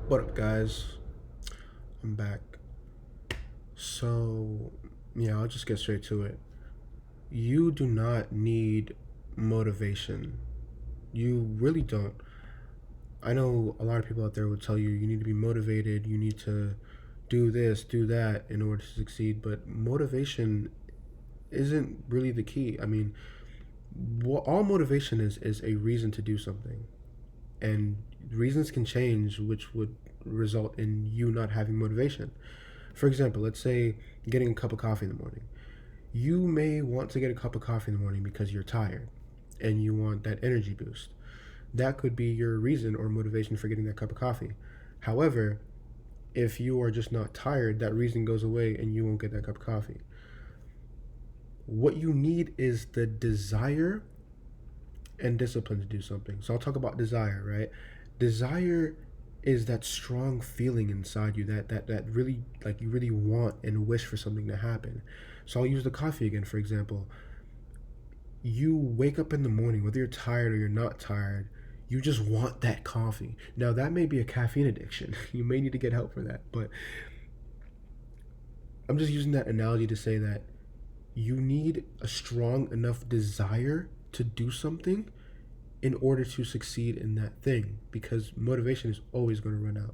What up, guys? I'm back. So, yeah, I'll just get straight to it. You do not need motivation. You really don't. I know a lot of people out there would tell you you need to be motivated, you need to do this, do that in order to succeed, but motivation isn't really the key. I mean, what all motivation is a reason to do something. And reasons can change, which would result in you not having motivation. For example, let's say getting a cup of coffee in the morning. You may want to get a cup of coffee in the morning because you're tired and you want that energy boost. That could be your reason or motivation for getting that cup of coffee. However, if you are just not tired, that reason goes away and you won't get that cup of coffee. What you need is the desire and discipline to do something. So I'll talk about desire, right? Desire is that strong feeling inside you that really, like, you really want and wish for something to happen. So I'll use the coffee again, for example. You wake up in the morning, whether you're tired or you're not tired, you just want that coffee. Now that may be a caffeine addiction. You may need to get help for that, but I'm just using that analogy to say that you need a strong enough desire to do something in order to succeed in that thing, because motivation is always going to run out.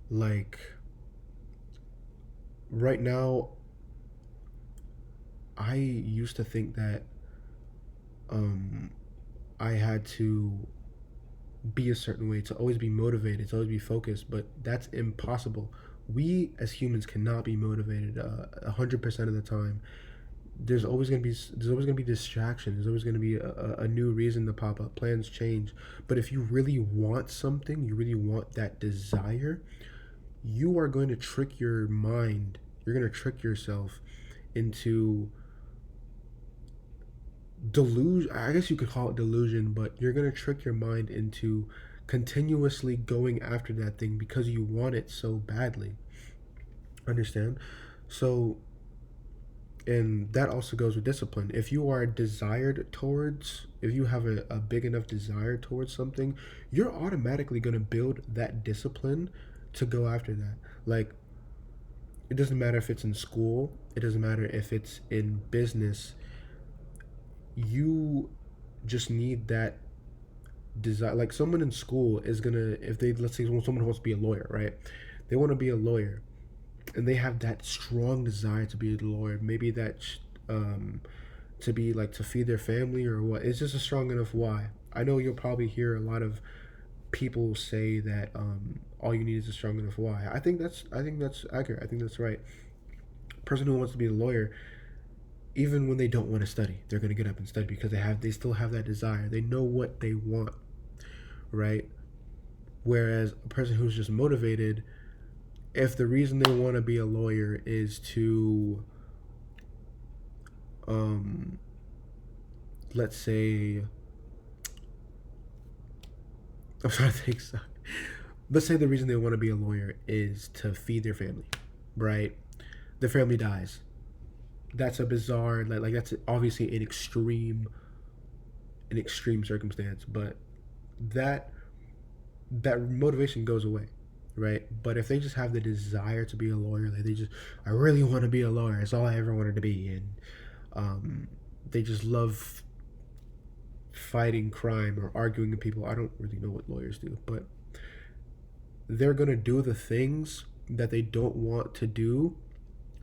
Like, right now, I used to think that um I had to be a certain way, to always be motivated, to always be focused, but that's impossible. We as humans cannot be motivated 100% of the time. There's always gonna be distraction. There's always gonna be a new reason to pop up. Plans change, but if you really want something, you really want that desire, you are going to trick your mind. You're going to trick yourself into delusion. I guess you could call it delusion, but you're going to trick your mind into continuously going after that thing because you want it so badly. Understand? So, and that also goes with discipline. If you are desired towards, if you have a big enough desire towards something, you're automatically going to build that discipline to go after that. Like, it doesn't matter if it's in school, it doesn't matter if it's in business. You just need that desire. Like, someone in school is gonna, if they, let's say someone wants to be a lawyer, right? They want to be a lawyer, and they have that strong desire to be a lawyer. Maybe that to be like to feed their family or what. It's just a strong enough why. I know you'll probably hear a lot of people say that all you need is a strong enough why. I think that's accurate. I think that's right. Person who wants to be a lawyer, even when they don't want to study, they're gonna get up and study because they still have that desire. They know what they want, right? Whereas a person who's just motivated, if the reason they want to be a lawyer is to um let's say, I'm trying to think. So, let's say the reason they want to be a lawyer is to feed their family, right? The family dies. That's a bizarre, like that's obviously an extreme circumstance, but that that motivation goes away, right? But if they just have the desire to be a lawyer, like they just, I really want to be a lawyer. It's all I ever wanted to be, and um, they just love fighting crime or arguing with people. I don't really know what lawyers do, but they're gonna do the things that they don't want to do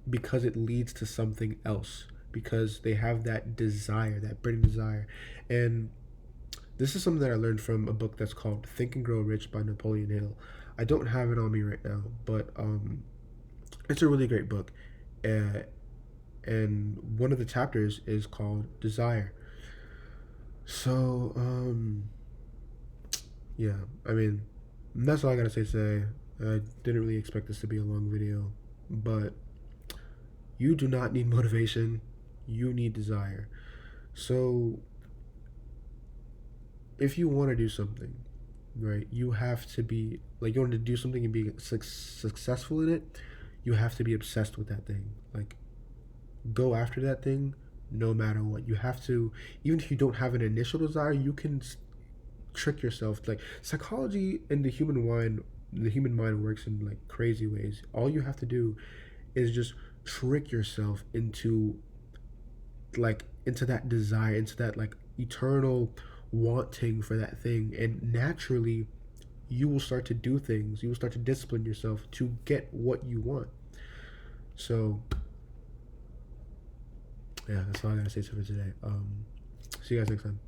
because it leads to something else, because they have that desire, that burning desire. And this is something that I learned from a book that's called Think and Grow Rich by Napoleon Hill. I don't have it on me right now, but it's a really great book. uh, and one of the chapters is called Desire. So yeah, I mean, that's all I gotta say today. I didn't really expect this to be a long video, but you do not need motivation, you need desire. So if you want to do something, right, you have to be like, you want to do something and be successful in it, you have to be obsessed with that thing. Like, go after that thing no matter what. You have to, even if you don't have an initial desire, you can trick yourself. Like psychology and the human mind works in like crazy ways. All you have to do is just trick yourself into that desire, into that like eternal wanting for that thing, and naturally you will start to do things. You will start to discipline yourself to get what you want. So yeah, that's all I gotta say for today. See you guys next time.